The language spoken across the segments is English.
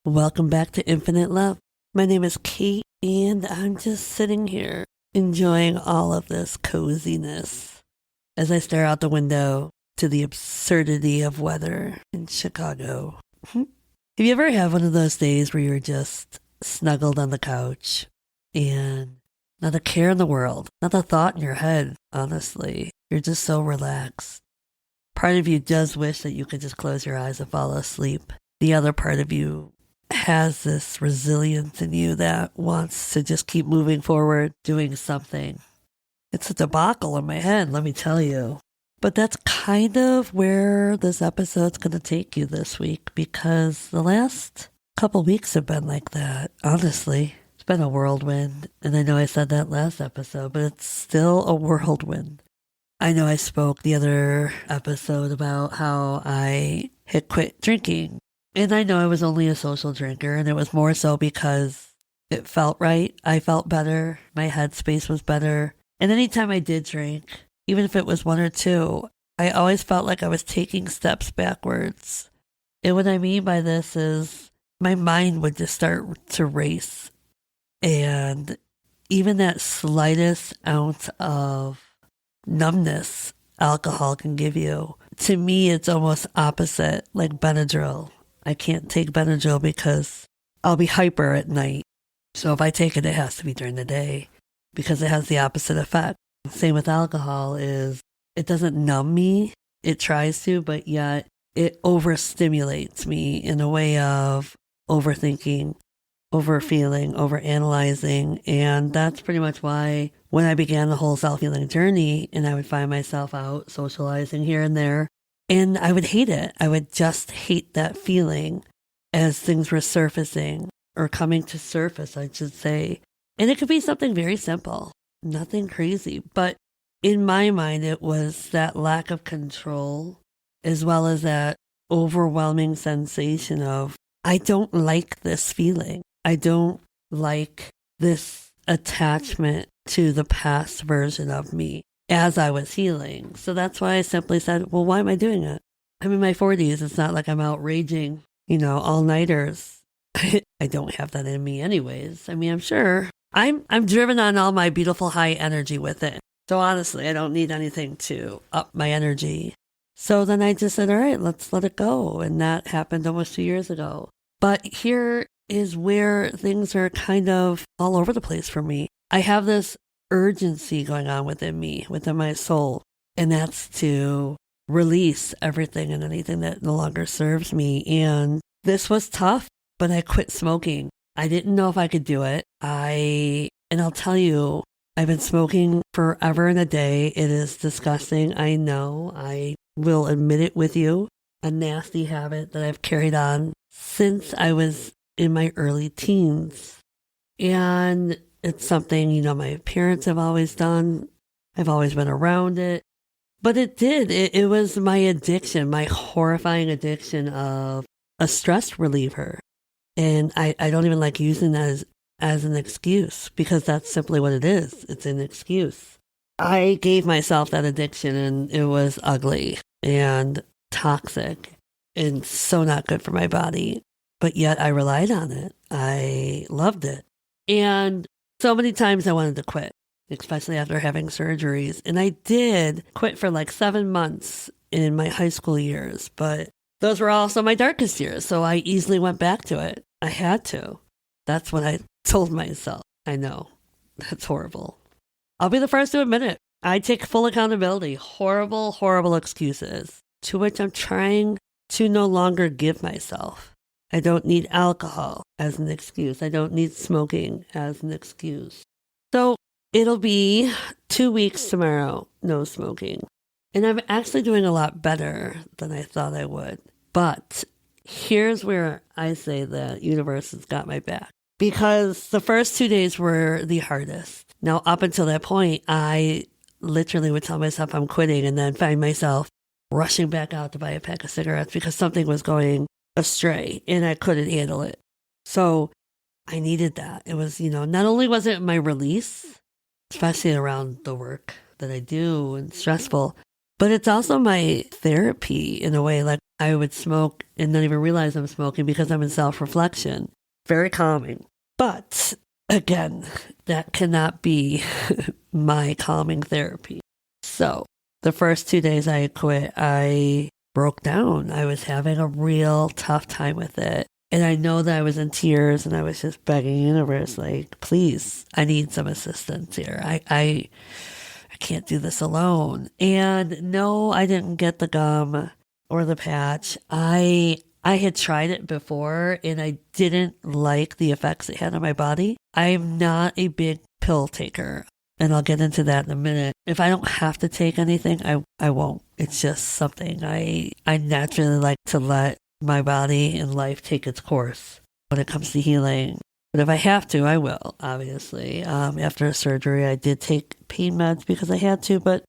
Welcome back to Infinite Love. My name is Kate, and I'm just sitting here enjoying all of this coziness as I stare out the window to the absurdity of weather in Chicago. Have you ever had one of those days where you're just snuggled on the couch and not a care in the world, not a thought in your head, honestly. You're just so relaxed. Part of you does wish that you could just close your eyes and fall asleep. The other part of you has this resilience in you that wants to just keep moving forward, doing something. It's a debacle in my head, let me tell you. But that's kind of where this episode's going to take you this week, because the last couple weeks have been like that, honestly. It's been a whirlwind, and I know I said that last episode, but it's still a whirlwind. I know I spoke the other episode about how I had quit drinking. And I know I was only a social drinker, and it was more so because it felt right. I felt better. My headspace was better. And anytime I did drink, even if it was one or two, I always felt like I was taking steps backwards. And what I mean by this is my mind would just start to race. And even that slightest ounce of numbness alcohol can give you, to me, it's almost opposite, like Benadryl. I can't take Benadryl because I'll be hyper at night. So if I take it, it has to be during the day because it has the opposite effect. Same with alcohol is it doesn't numb me. It tries to, but yet it overstimulates me in a way of overthinking, overfeeling, overanalyzing. And that's pretty much why when I began the whole self-healing journey and I would find myself out socializing here and there, and I would hate it. I would just hate that feeling as things were surfacing or coming to surface, I should say. And it could be something very simple, nothing crazy. But in my mind, it was that lack of control as well as that overwhelming sensation of, I don't like this feeling. I don't like this attachment to the past version of me as I was healing. So that's why I simply said, well, why am I doing it? I'm in my 40s. It's not like I'm out raging, all-nighters. I don't have that in me anyways. I mean, I'm sure I'm driven on all my beautiful high energy with it. So honestly, I don't need anything to up my energy. So then I just said, all right, let's let it go. And that happened almost 2 years ago. But here is where things are kind of all over the place for me. I have this urgency going on within me, within my soul, and that's to release everything and anything that no longer serves me. And this was tough, but I quit smoking. I didn't know if I could do it. And I'll tell you, I've been smoking forever and a day. It is disgusting. I know. I will admit it with you. A nasty habit that I've carried on since I was in my early teens. And it's something, my parents have always done. I've always been around it. But it was my addiction, my horrifying addiction of a stress reliever. And I don't even like using that as an excuse, because that's simply what it is. It's an excuse. I gave myself that addiction, and it was ugly and toxic and so not good for my body. But yet I relied on it. I loved it. And so many times I wanted to quit, especially after having surgeries. And I did quit for like 7 months in my high school years, but those were also my darkest years. So I easily went back to it. I had to. That's what I told myself. I know. That's horrible. I'll be the first to admit it. I take full accountability. Horrible, horrible excuses to which I'm trying to no longer give myself. I don't need alcohol as an excuse. I don't need smoking as an excuse. So it'll be 2 weeks tomorrow, no smoking. And I'm actually doing a lot better than I thought I would. But here's where I say the universe has got my back. Because the first 2 days were the hardest. Now, up until that point, I literally would tell myself I'm quitting and then find myself rushing back out to buy a pack of cigarettes because something was going astray and I couldn't handle it. So I needed that. It was, not only was it my release, especially around the work that I do and stressful, but it's also my therapy in a way. Like I would smoke and not even realize I'm smoking because I'm in self-reflection. Very calming. But again, that cannot be my calming therapy. So the first 2 days I quit, I broke down. I was having a real tough time with it. And I know that I was in tears and I was just begging the universe, like, please, I need some assistance here. I can't do this alone. And no, I didn't get the gum or the patch. I had tried it before and I didn't like the effects it had on my body. I'm not a big pill taker, and I'll get into that in a minute. If I don't have to take anything, I won't. It's just something I naturally like to let my body and life take its course when it comes to healing. But if I have to, I will, obviously. After surgery, I did take pain meds because I had to, but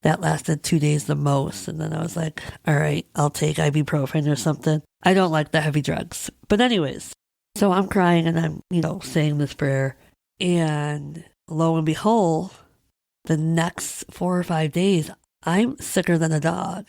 that lasted 2 days the most. And then I was like, all right, I'll take ibuprofen or something. I don't like the heavy drugs. But anyways, so I'm crying and I'm, saying this prayer. And lo and behold, the next 4 or 5 days, I'm sicker than a dog.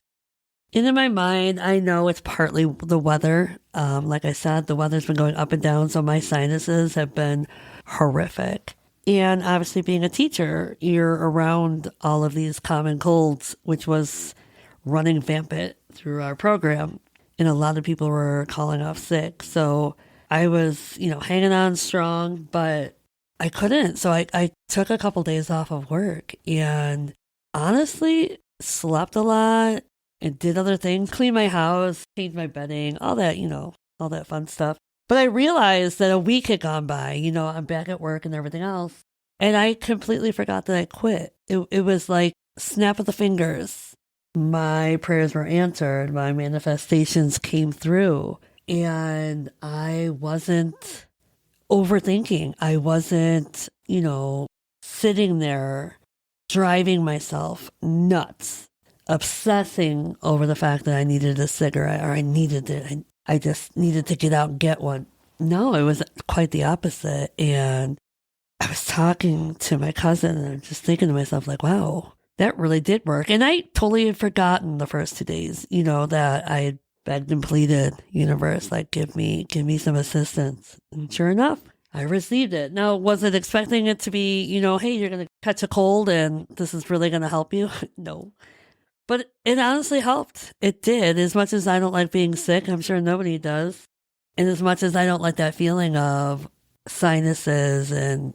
And in my mind, I know it's partly the weather. Like I said, the weather's been going up and down, so my sinuses have been horrific. And obviously being a teacher, you're around all of these common colds, which was running rampant through our program. And a lot of people were calling off sick. So I was, hanging on strong, but I couldn't. So I took a couple days off of work and honestly slept a lot and did other things, cleaned my house, changed my bedding, all that, all that fun stuff. But I realized that a week had gone by, I'm back at work and everything else. And I completely forgot that I quit. It was like snap of the fingers. My prayers were answered. My manifestations came through. And I wasn't overthinking. I wasn't, sitting there driving myself nuts, obsessing over the fact that I needed a cigarette or I needed it. I just needed to get out and get one. No, it was quite the opposite. And I was talking to my cousin and I'm just thinking to myself, like, wow, that really did work. And I totally had forgotten the first 2 days, that I had begged and pleaded, universe, like, give me some assistance. And sure enough, I received it. Now, wasn't expecting it to be, hey, you're going to catch a cold and this is really going to help you. No. But it honestly helped. It did. As much as I don't like being sick, I'm sure nobody does. And as much as I don't like that feeling of sinuses and,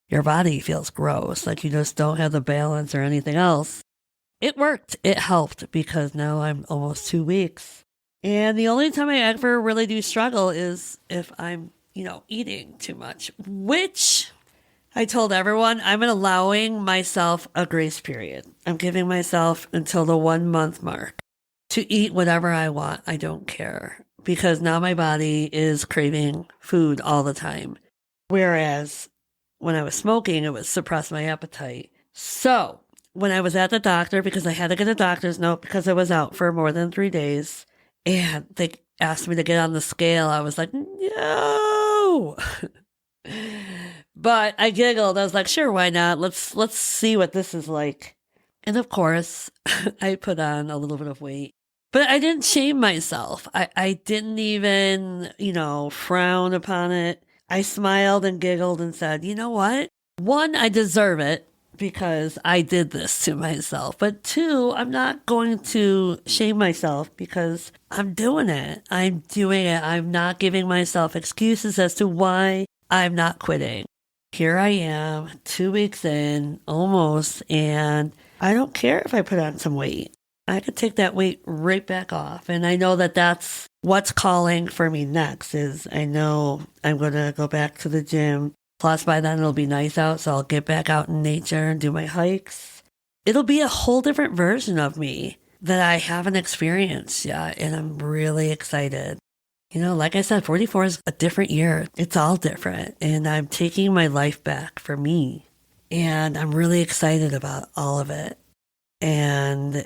your body feels gross, like you just don't have the balance or anything else. It worked. It helped because now I'm almost 2 weeks. And the only time I ever really do struggle is if I'm, eating too much, which I told everyone I'm allowing myself a grace period. I'm giving myself until the 1 month mark to eat whatever I want. I don't care because now my body is craving food all the time. Whereas when I was smoking, it would suppress my appetite. So when I was at the doctor, because I had to get a doctor's note because I was out for more than 3 days, and they asked me to get on the scale, I was like, no. But I giggled. I was like, sure, why not? Let's see what this is like. And of course, I put on a little bit of weight. But I didn't shame myself. I didn't even, frown upon it. I smiled and giggled and said, you know what? 1, I deserve it because I did this to myself. But 2, I'm not going to shame myself because I'm doing it. I'm doing it. I'm not giving myself excuses as to why I'm not quitting. Here I am, 2 weeks in, almost, and I don't care if I put on some weight. I could take that weight right back off. And I know that that's what's calling for me next is I know I'm going to go back to the gym. Plus by then it'll be nice out, so I'll get back out in nature and do my hikes. It'll be a whole different version of me that I haven't experienced yet. And I'm really excited. Like I said, 44 is a different year. It's all different. And I'm taking my life back for me. And I'm really excited about all of it. And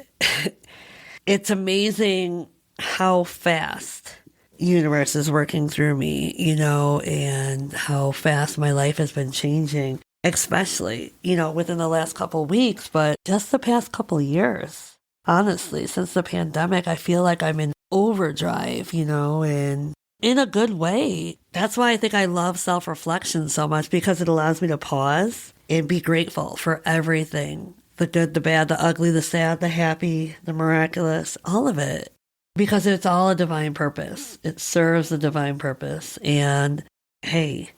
it's amazing how fast the universe is working through me, and how fast my life has been changing, especially, within the last couple of weeks, but just the past couple of years. honestly, since the pandemic, I feel like I'm in overdrive, and in a good way. That's why I think I love self-reflection so much, because it allows me to pause and be grateful for everything. The good, the bad, the ugly, the sad, the happy, the miraculous, all of it. Because it's all a divine purpose. It serves a divine purpose. And hey,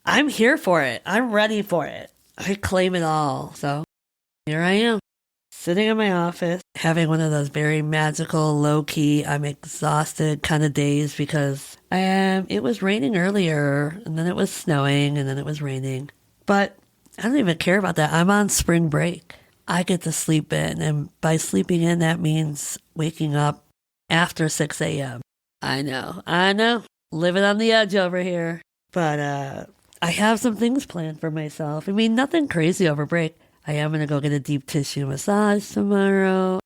I'm here for it. I'm ready for it. I claim it all. So here I am, sitting in my office, having one of those very magical, low-key, I'm exhausted kind of days, because it was raining earlier, and then it was snowing, and then it was raining. But I don't even care about that. I'm on spring break. I get to sleep in, and by sleeping in, that means waking up after 6 a.m. I know. Living on the edge over here. But I have some things planned for myself. I mean, nothing crazy over break. I am going to go get a deep tissue massage tomorrow.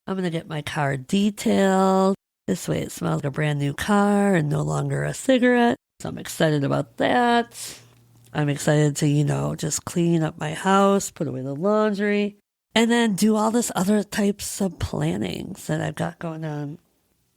I'm going to get my car detailed. This way it smells like a brand new car and no longer a cigarette. So I'm excited about that. I'm excited to, just clean up my house, put away the laundry, and then do all this other types of plannings that I've got going on.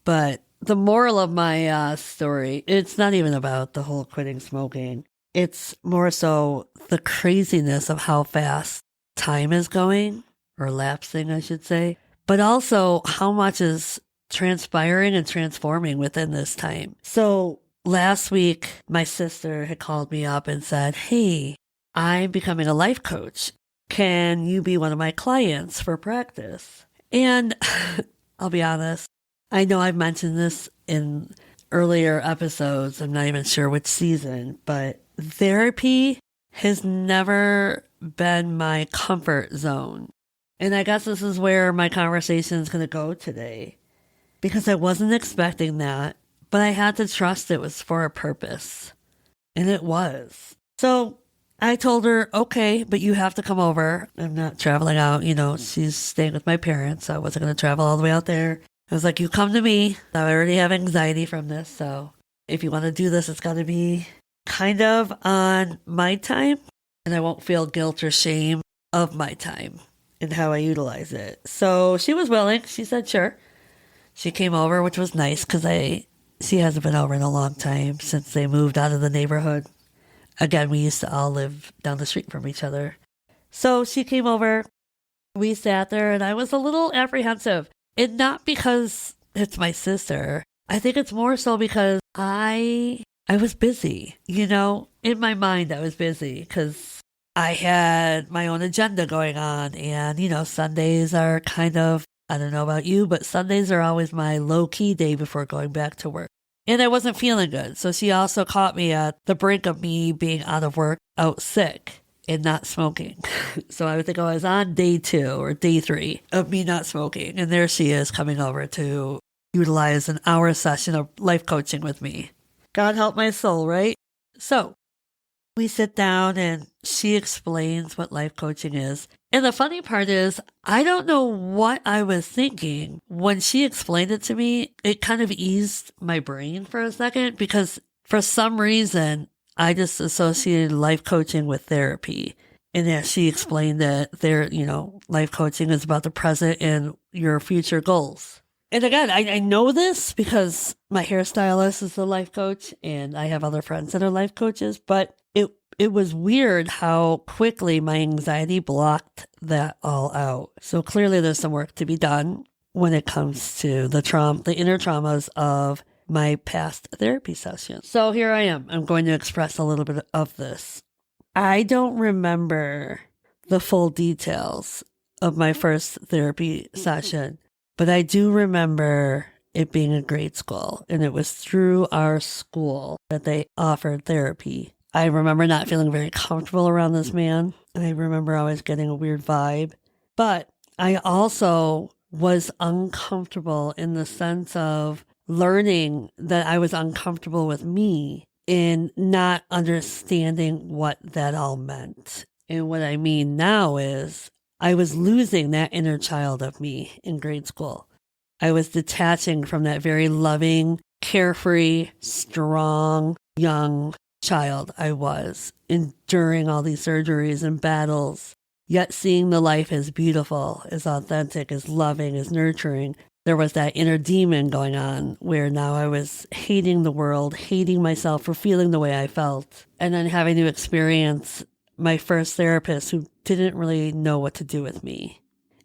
But the moral of my story, it's not even about the whole quitting smoking. It's more so the craziness of how fast time is going, or lapsing, I should say, but also how much is transpiring and transforming within this time. So last week, my sister had called me up and said, "Hey, I'm becoming a life coach. Can you be one of my clients for practice?" And I'll be honest, I know I've mentioned this in earlier episodes. I'm not even sure which season, but therapy has never been my comfort zone. And I guess this is where my conversation is going to go today, because I wasn't expecting that, but I had to trust it was for a purpose. And it was. So I told her, okay, but you have to come over. I'm not traveling out. She's staying with my parents. So I wasn't going to travel all the way out there. I was like, you come to me. I already have anxiety from this. So if you want to do this, it's got to be kind of on my time. And I won't feel guilt or shame of my time and how I utilize it. So she was willing. She said, sure. She came over, which was nice, because she hasn't been over in a long time since they moved out of the neighborhood. Again, we used to all live down the street from each other. So she came over. We sat there, and I was a little apprehensive. And not because it's my sister. I think it's more so because I was busy. In my mind, I was busy because I had my own agenda going on. And, Sundays are kind of, I don't know about you, but Sundays are always my low-key day before going back to work. And I wasn't feeling good. So she also caught me at the brink of me being out of work, out sick, and not smoking. So I would think I was on day 2 or day 3 of me not smoking. And there she is coming over to utilize an hour session of life coaching with me. God help my soul, right? So we sit down and she explains what life coaching is. And the funny part is, I don't know what I was thinking. When she explained it to me, it kind of eased my brain for a second, because for some reason, I just associated life coaching with therapy. And as she explained that life coaching is about the present and your future goals. And again, I know this because my hairstylist is a life coach and I have other friends that are life coaches, but it was weird how quickly my anxiety blocked that all out. So clearly there's some work to be done when it comes to the inner traumas of my past therapy sessions. So here I am. I'm going to express a little bit of this. I don't remember the full details of my first therapy session, but I do remember it being a grade school, and it was through our school that they offered therapy. I remember not feeling very comfortable around this man. I remember always getting a weird vibe, but I also was uncomfortable in the sense of learning that I was uncomfortable with me in not understanding what that all meant. And what I mean now is I was losing that inner child of me in grade school. I was detaching from that very loving, carefree, strong, young child I was, enduring all these surgeries and battles yet seeing the life as beautiful, as authentic, as loving, as nurturing. There was that inner demon going on where now I was hating the world, hating myself for feeling the way I felt, and then having to experience my first therapist who didn't really know what to do with me.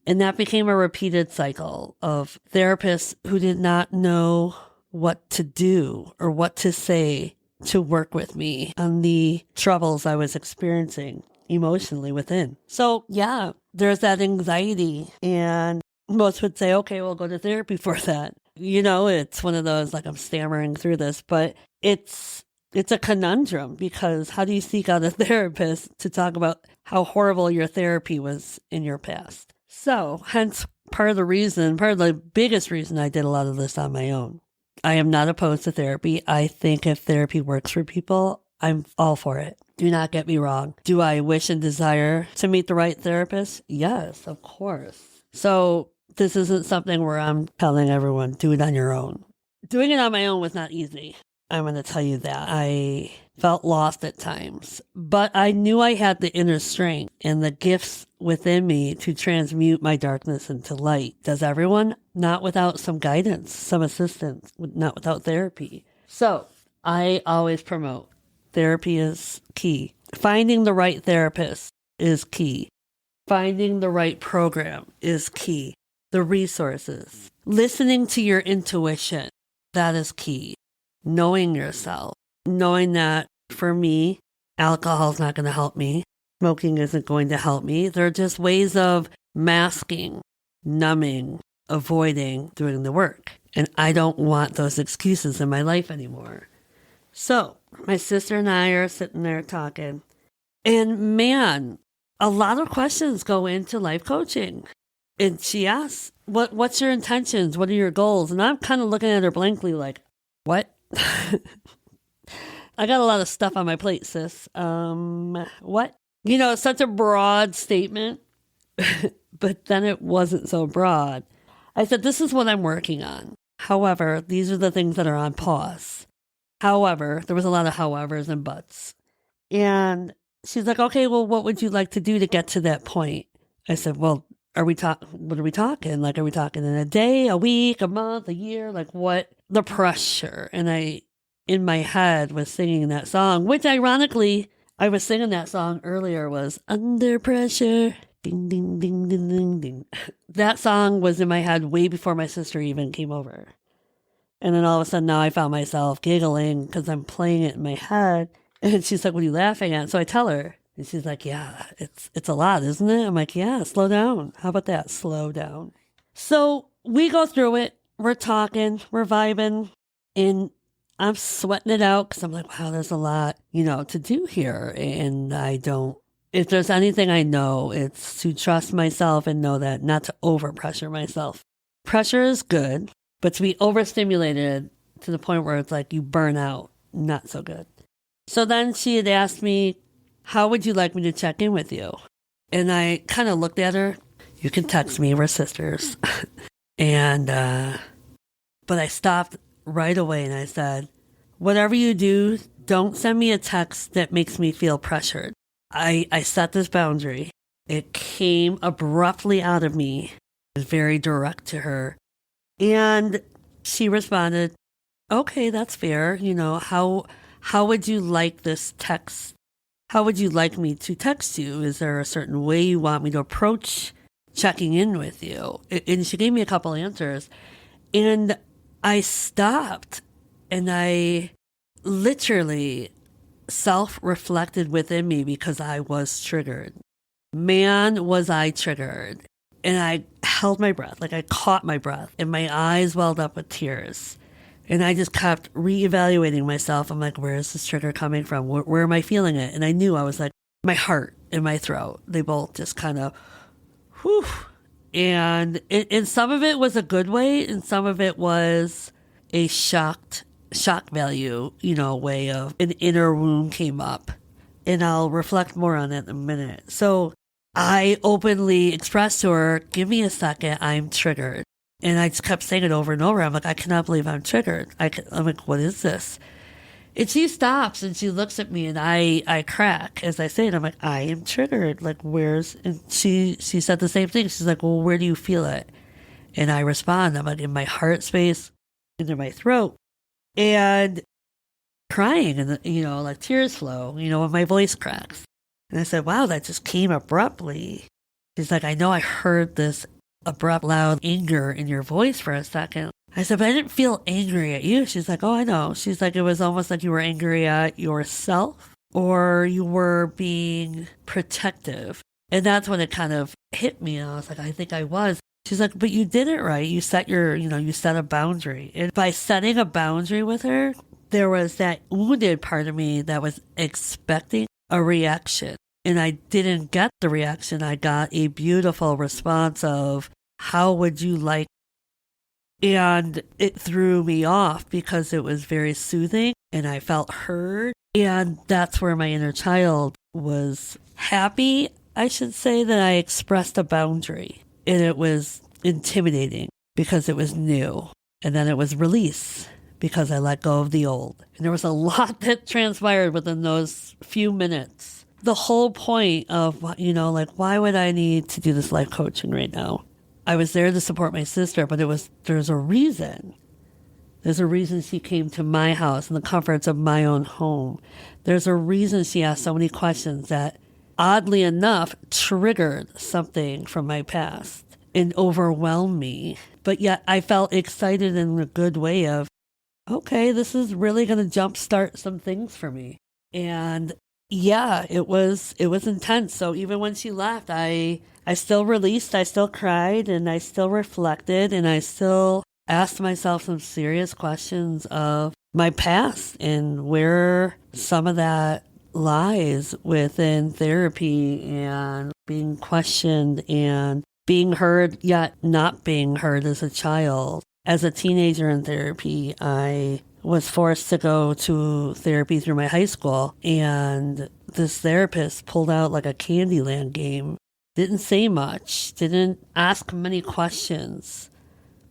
And that became a repeated cycle of therapists who did not know what to do or what to say to work with me on the troubles I was experiencing emotionally within. So yeah, there's that anxiety, and most would say, okay, we'll go to therapy for that. It's one of those, like, I'm stammering through this, but it's a conundrum, because how do you seek out a therapist to talk about how horrible your therapy was in your past? So hence part of the biggest reason I did a lot of this on my own. I am not opposed to therapy. I think if therapy works for people, I'm all for it. Do not get me wrong. Do I wish and desire to meet the right therapist? Yes, of course. So this isn't something where I'm telling everyone, do it on your own. Doing it on my own was not easy. I'm going to tell you that. I felt lost at times, but I knew I had the inner strength and the gifts within me to transmute my darkness into light. Does everyone? Not without some guidance, some assistance, not without therapy. So I always promote therapy is key. Finding the right therapist is key. Finding the right program is key. The resources. Listening to your intuition, that is key. Knowing yourself. Knowing that, for me, alcohol is not going to help me. Smoking isn't going to help me. They're just ways of masking, numbing, avoiding doing the work. And I don't want those excuses in my life anymore. So my sister and I are sitting there talking. And man, a lot of questions go into life coaching. And she asks, what's your intentions? What are your goals? And I'm kind of looking at her blankly like, what? I got a lot of stuff on my plate, sis. What? It's such a broad statement, but then it wasn't so broad. I said, this is what I'm working on. However, these are the things that are on pause. However, there was a lot of howevers and buts. And she's like, okay, well, what would you like to do to get to that point? I said, well, what are we talking? Like, are we talking in a day, a week, a month, a year? Like, what? The pressure. And I, in my head, was singing that song, which ironically, I was singing that song earlier, was Under Pressure. Ding, ding, ding, ding, ding, ding. That song was in my head way before my sister even came over. And then all of a sudden now I found myself giggling because I'm playing it in my head. And she's like, what are you laughing at? So I tell her. And she's like, yeah, it's a lot, isn't it? I'm like, yeah, slow down. How about that? Slow down. So we go through it. We're talking. We're vibing. And I'm sweating it out because I'm like, wow, there's a lot, to do here. And if there's anything I know, it's to trust myself and know that not to overpressure myself. Pressure is good, but to be overstimulated to the point where it's like you burn out, not so good. So then she had asked me, how would you like me to check in with you? And I kind of looked at her. You can text me, we're sisters. But I stopped right away and I said, whatever you do, don't send me a text that makes me feel pressured. I set this boundary. It came abruptly out of me. I was very direct to her. And she responded, okay, that's fair. How would you like this text? How would you like me to text you? Is there a certain way you want me to approach checking in with you? And she gave me a couple answers. And I stopped and I literally self-reflected within me because I was triggered. Man, was I triggered. And I held my breath, like I caught my breath, and my eyes welled up with tears. And I just kept reevaluating myself. I'm like, where is this trigger coming from? Where am I feeling it? And I knew I was like, my heart and my throat, they both just kind of, whew. And some of it was a good way, and some of it was a shock value, way of an inner wound came up. And I'll reflect more on that in a minute. So I openly expressed to her, give me a second, I'm triggered. And I just kept saying it over and over. I'm like, I cannot believe I'm triggered. I'm like, what is this? And she stops and she looks at me and I crack as I say it. I'm like, I am triggered. Like, where's, and she said the same thing. She's like, well, where do you feel it? And I respond, I'm like, in my heart space, into my throat, and crying, and, like tears flow, when my voice cracks. And I said, wow, that just came abruptly. She's like, I know I heard this abrupt, loud anger in your voice for a second. I said, but I didn't feel angry at you. She's like, oh, I know. She's like, it was almost like you were angry at yourself or you were being protective. And that's when it kind of hit me. And I was like, I think I was. She's like, but you did it right. You set you set a boundary. And by setting a boundary with her, there was that wounded part of me that was expecting a reaction. And I didn't get the reaction. I got a beautiful response of, how would you like? And it threw me off because it was very soothing and I felt heard. And that's where my inner child was happy, I should say, that I expressed a boundary. And it was intimidating because it was new. And then it was release because I let go of the old. And there was a lot that transpired within those few minutes. The whole point of, why would I need to do this life coaching right now? I was there to support my sister, but there's a reason. There's a reason she came to my house in the comforts of my own home. There's a reason she asked so many questions that, oddly enough, triggered something from my past and overwhelmed me. But yet I felt excited in a good way of, okay, this is really going to jumpstart some things for me. And yeah, it was intense. So even when she left, I still released, I still cried, and I still reflected, and I still asked myself some serious questions of my past and where some of that lies within therapy and being questioned and being heard, yet not being heard as a child. As a teenager in therapy, I was forced to go to therapy through my high school, and this therapist pulled out like a Candyland game. Didn't say much, didn't ask many questions,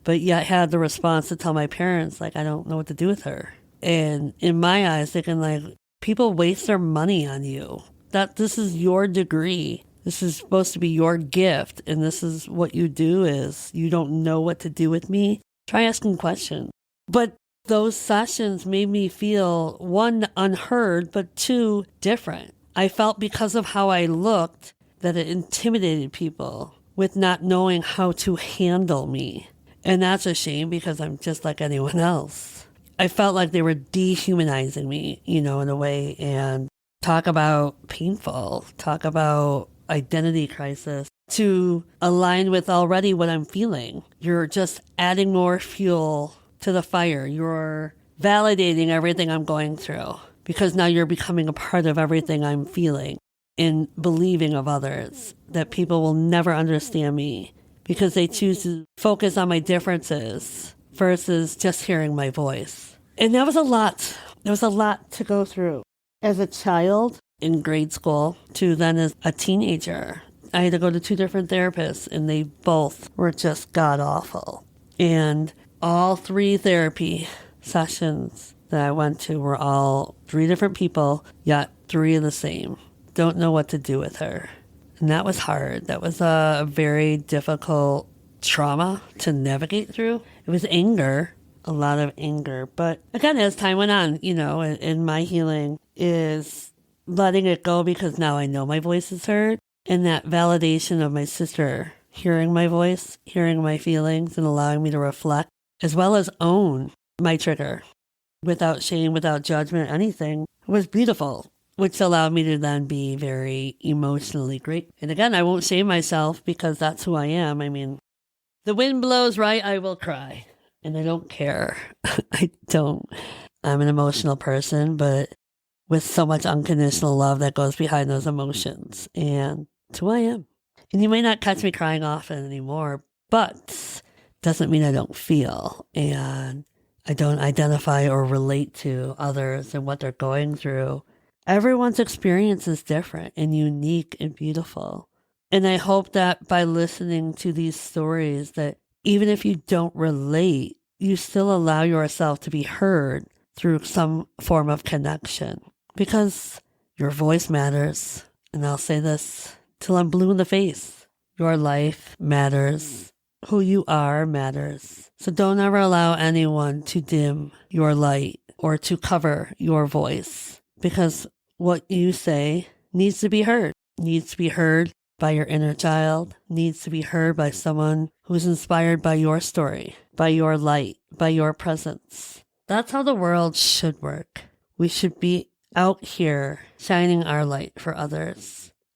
but yet had the response to tell my parents, like, I don't know what to do with her. And in my eyes, thinking like, people waste their money on you. That this is your degree. This is supposed to be your gift. And this is what you do is you don't know what to do with me. Try asking questions. But those sessions made me feel, one, unheard, but two, different. I felt because of how I looked that it intimidated people with not knowing how to handle me. And that's a shame because I'm just like anyone else. I felt like they were dehumanizing me, in a way. And talk about painful, talk about identity crisis to align with already what I'm feeling. You're just adding more fuel to the fire. You're validating everything I'm going through because now you're becoming a part of everything I'm feeling and believing of others, that people will never understand me because they choose to focus on my differences versus just hearing my voice. And that was a lot. There was a lot to go through. As a child in grade school to then as a teenager, I had to go to 2 different therapists, and they both were just god-awful. And all 3 therapy sessions that I went to were all 3 different people, yet 3 of the same. Don't know what to do with her. And that was hard. That was a very difficult trauma to navigate through. It was anger, a lot of anger. But again, as time went on, and my healing is letting it go because now I know my voice is heard. And that validation of my sister hearing my voice, hearing my feelings, and allowing me to reflect, as well as own my trigger without shame, without judgment, anything, was beautiful, which allowed me to then be very emotionally great. And again, I won't shame myself because that's who I am. I mean, the wind blows right, I will cry. And I don't care. I don't. I'm an emotional person, but with so much unconditional love that goes behind those emotions. And it's who I am. And you may not catch me crying often anymore, but doesn't mean I don't feel. And I don't identify or relate to others and what they're going through. Everyone's experience is different and unique and beautiful. And I hope that by listening to these stories that even if you don't relate, you still allow yourself to be heard through some form of connection. Because your voice matters. And I'll say this till I'm blue in the face. Your life matters. Who you are matters. So don't ever allow anyone to dim your light or to cover your voice. Because what you say needs to be heard. Needs to be heard by your inner child. Needs to be heard by someone who's inspired by your story, by your light, by your presence. That's how the world should work. We should be out here shining our light for others.